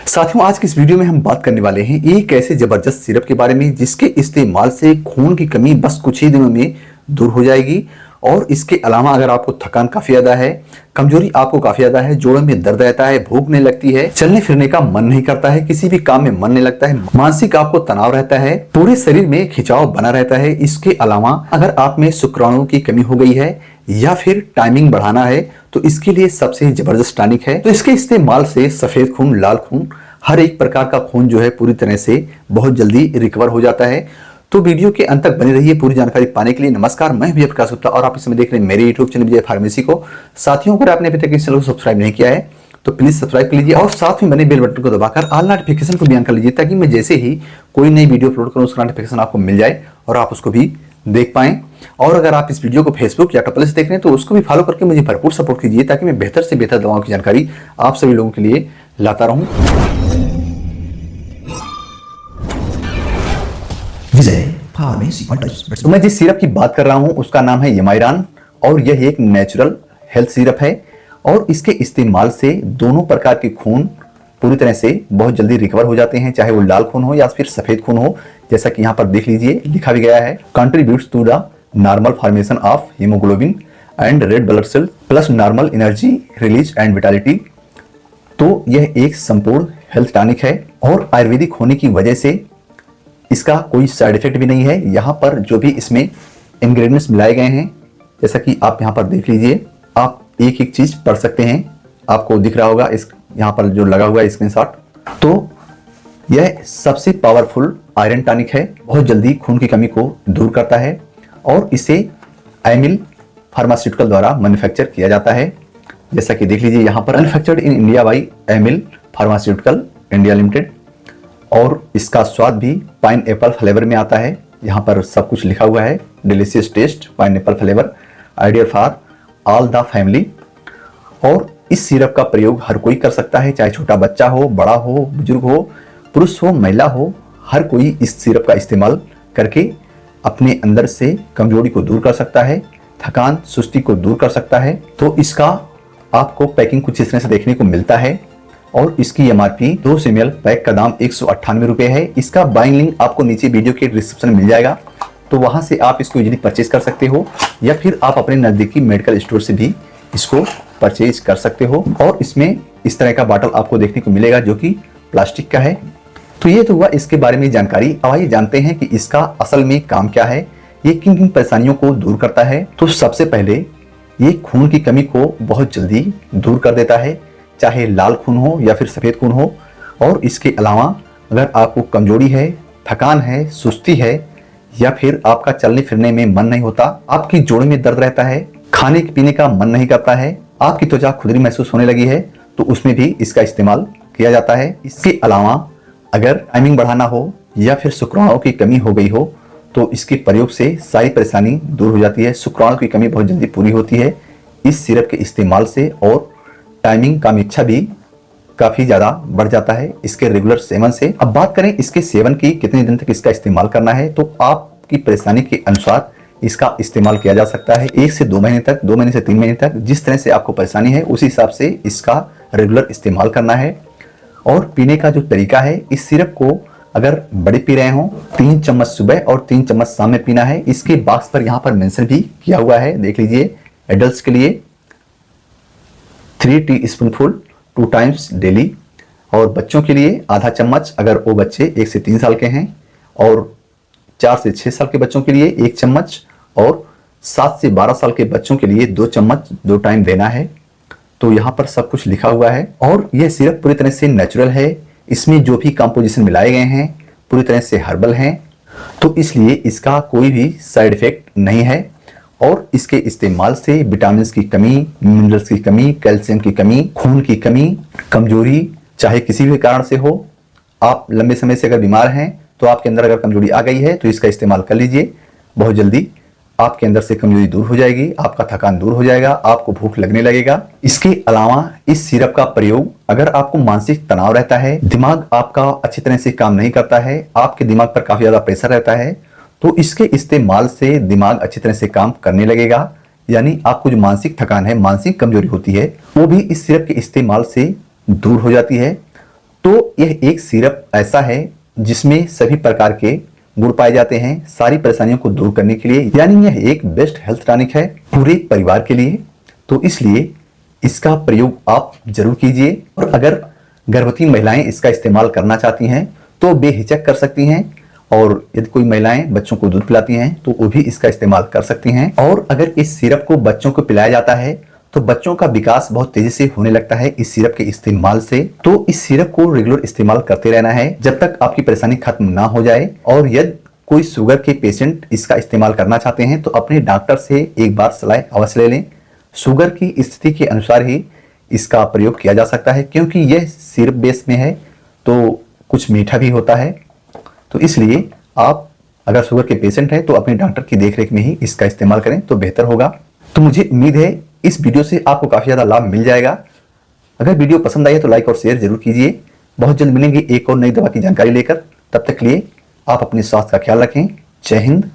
साथियों, आज की इस वीडियो में हम बात करने वाले हैं एक ऐसे जबरदस्त सिरप के बारे में जिसके इस्तेमाल से खून की कमी बस कुछ ही दिनों में दूर हो जाएगी। और इसके अलावा अगर आपको थकान काफी ज्यादा है, कमजोरी आपको काफी ज्यादा है, जोड़ों में दर्द रहता है, भूख नहीं लगती है, चलने फिरने का मन नहीं करता है, किसी भी काम में मन नहीं लगता है, मानसिक आपको तनाव रहता है, पूरे शरीर में खिंचाव बना रहता है। इसके अलावा अगर आप में शुक्राणुओं की कमी हो गई है या फिर टाइमिंग बढ़ाना है तो इसके लिए सबसे जबरदस्त टॉनिक है। तो इसके इस्तेमाल से सफेद खून, लाल खून, हर एक प्रकार का खून जो है पूरी तरह से बहुत जल्दी रिकवर हो जाता है। तो वीडियो के अंत तक बने रहिए पूरी जानकारी पाने के लिए। नमस्कार, मैं विजय प्रकाश गुप्ता और आप इस समय देख रहे हैं मेरे यूट्यूब चैनल विजय फार्मेसी को। साथियों, अगर आपने अभी तक इस चैनल को सब्सक्राइब नहीं किया है तो प्लीज सब्सक्राइब कर लीजिए और साथ में बने बेल बटन को दबाकर ऑल नोटिफिकेशन को भी ऑन कर लीजिए ताकि मैं जैसे ही कोई नई वीडियो अपलोड करूं उसका नोटिफिकेशन आपको मिल जाए और आप उसको भी देख पाएं। और अगर आप इस वीडियो को फेसबुक या ट्विटर से देख रहे हैं तो उसको भी फॉलो करके मुझे भरपूर सपोर्ट कीजिए ताकि मैं बेहतर से बेहतर दवाओं की जानकारी आप सभी लोगों के लिए लाता रहूं। तो मैं जिस सिरप की बात कर रहा हूं उसका नाम है यमाइरान और यह एक नेचुरल हेल्थ सिरप है और इसके इस्तेमाल से दोनों प्रकार के खून पूरी तरह से बहुत जल्दी रिकवर हो जाते हैं, चाहे वो लाल खून हो या फिर सफेद खून हो। जैसा कि यहाँ पर देख लीजिए लिखा भी गया है, contributes to the normal formation of haemoglobin and red blood cell plus normal energy release and vitality. तो यह एक संपूर्ण हेल्थ टॉनिक है और आयुर्वेदिक होने की वजह से इसका कोई साइड इफेक्ट भी नहीं है। यहाँ पर जो भी इसमें इंग्रेडिएंट्स मिलाए गए हैं जैसा कि आप यहाँ पर देख लीजिए, आप एक एक चीज पढ़ सकते हैं, आपको दिख रहा होगा इस यहाँ पर जो लगा हुआ है स्क्रीनशॉट। तो यह सबसे पावरफुल आयरन टॉनिक है, बहुत जल्दी खून की कमी को दूर करता है और इसे एमिल फार्मास्यूटिकल द्वारा मैन्युफैक्चर किया जाता है। जैसा कि देख लीजिए यहाँ पर manufactured in India by Emil pharmaceutical India limited और इसका स्वाद भी पाइन एप्पल फ्लेवर में आता है। यहाँ पर सब कुछ लिखा हुआ है, delicious taste pineapple flavour, ideal for all the family. और इस सिरप का प्रयोग हर कोई कर सकता है, चाहे छोटा बच्चा हो, बड़ा हो, बुजुर्ग हो, पुरुष हो, महिला हो, हर कोई इस सिरप का इस्तेमाल करके अपने अंदर से कमजोरी को दूर कर सकता है, थकान सुस्ती को दूर कर सकता है। तो इसका आपको पैकिंग कुछ इस तरह से देखने को मिलता है और इसकी एमआरपी 200 ml पैक का दाम 198 रुपए है। इसका बाइंग लिंक आपको नीचे वीडियो के डिस्क्रिप्शन में मिल जाएगा, तो वहां से आप इसको इजीली परचेज कर सकते हो या फिर आप अपने नजदीकी मेडिकल स्टोर से भी इसको परचेज कर सकते हो। और इसमें इस तरह का बॉटल आपको देखने को मिलेगा जो कि प्लास्टिक का है। तो ये तो हुआ इसके बारे में जानकारी। अब आइए जानते हैं कि इसका असल में काम क्या है, ये किन किन परेशानियों को दूर करता है। तो सबसे पहले ये खून की कमी को बहुत जल्दी दूर कर देता है, चाहे लाल खून हो या फिर सफेद खून हो। और इसके अलावा अगर आपको कमजोरी है, थकान है, सुस्ती है या फिर आपका चलने फिरने में मन नहीं होता, आपकी जोड़ों में दर्द रहता है, खाने पीने का मन नहीं करता है, आपकी त्वचा खुजली महसूस होने लगी है, तो उसमें भी इसका इस्तेमाल किया जाता है। इसके अलावा अगर टाइमिंग बढ़ाना हो या फिर शुक्राणुओं की कमी हो गई हो तो इसके प्रयोग से सारी परेशानी दूर हो जाती है। शुक्राणु की कमी बहुत जल्दी पूरी होती है इस सिरप के इस्तेमाल से और टाइमिंग का इच्छा भी काफी ज्यादा बढ़ जाता है इसके रेगुलर सेवन से। अब बात करें इसके सेवन की, कितने दिन तक इसका इस्तेमाल करना है, तो आपकी परेशानी के अनुसार इसका इस्तेमाल किया जा सकता है। 1 से 2 महीने तक, 2 महीने से 3 महीने तक, जिस तरह से आपको परेशानी है उसी हिसाब से इसका रेगुलर इस्तेमाल करना है। और पीने का जो तरीका है, इस सिरप को अगर बड़े पी रहे हो 3 चम्मच सुबह और 3 चम्मच शाम में पीना है। इसके बॉक्स पर यहाँ पर मेंशन भी किया हुआ है, देख लीजिए। एडल्ट्स के लिए 3 टीस्पूनफुल 2 टाइम्स डेली और बच्चों के लिए आधा चम्मच अगर वो बच्चे 1 से 3 साल के हैं, और 4 से 6 साल के बच्चों के लिए 1 चम्मच और 7 से 12 साल के बच्चों के लिए 2 चम्मच 2 टाइम देना है। तो यहाँ पर सब कुछ लिखा हुआ है और यह सिरप पूरी तरह से नेचुरल है। इसमें जो भी कंपोजिशन मिलाए गए हैं पूरी तरह से हर्बल हैं, तो इसलिए इसका कोई भी साइड इफेक्ट नहीं है। और इसके इस्तेमाल से विटामिन की कमी, मिनरल्स की कमी, कैल्शियम की कमी, खून की कमी, कमजोरी चाहे किसी भी कारण से हो, आप लंबे समय से अगर बीमार हैं तो आपके अंदर अगर कमजोरी आ गई है तो इसका इस्तेमाल कर लीजिए, बहुत जल्दी आपके अंदर से कमजोरी दूर हो जाएगी, आपका थकान दूर हो जाएगा, आपको भूख लगने लगेगा। इसके अलावा इस सिरप का प्रयोग अगर आपको मानसिक तनाव रहता है, दिमाग आपका अच्छी तरह से काम नहीं करता है, आपके दिमाग पर काफी ज्यादा प्रेशर रहता है, तो इसके इस्तेमाल से दिमाग अच्छी तरह से काम करने लगेगा। यानी आपको जो मानसिक थकान है, मानसिक कमजोरी होती है, वो भी इस सिरप के इस्तेमाल से दूर हो जाती है। तो यह एक सिरप ऐसा है जिसमें सभी प्रकार के गुण पाए जाते हैं सारी परेशानियों को दूर करने के लिए, यानी यह एक बेस्ट हेल्थ टॉनिक है पूरे परिवार के लिए। तो इसलिए इसका प्रयोग आप जरूर कीजिए। और अगर गर्भवती महिलाएं इसका इस्तेमाल करना चाहती हैं तो बेहिचक कर सकती हैं, और यदि कोई महिलाएं बच्चों को दूध पिलाती हैं तो वो भी इसका इस्तेमाल कर सकती हैं। और अगर इस सिरप को बच्चों को पिलाया जाता है तो बच्चों का विकास बहुत तेजी से होने लगता है इस सिरप के इस्तेमाल से। तो इस सिरप को रेगुलर इस्तेमाल करते रहना है जब तक आपकी परेशानी खत्म ना हो जाए। और यदि कोई शुगर के पेशेंट इसका इस्तेमाल करना चाहते हैं तो अपने डॉक्टर से एक बार सलाह अवश्य ले लें। शुगर की स्थिति के अनुसार ही इसका प्रयोग किया जा सकता है, क्योंकि यह सिरप बेस में है तो कुछ मीठा भी होता है। तो इसलिए आप अगर शुगर के पेशेंट हैं तो अपने डॉक्टर की देखरेख में ही इसका इस्तेमाल करें तो बेहतर होगा। तो मुझे उम्मीद है इस वीडियो से आपको काफी ज्यादा लाभ मिल जाएगा। अगर वीडियो पसंद आई है तो लाइक और शेयर जरूर कीजिए। बहुत जल्द मिलेंगे एक और नई दवा की जानकारी लेकर। तब तक के लिए आप अपने स्वास्थ्य का ख्याल रखें। जय हिंद।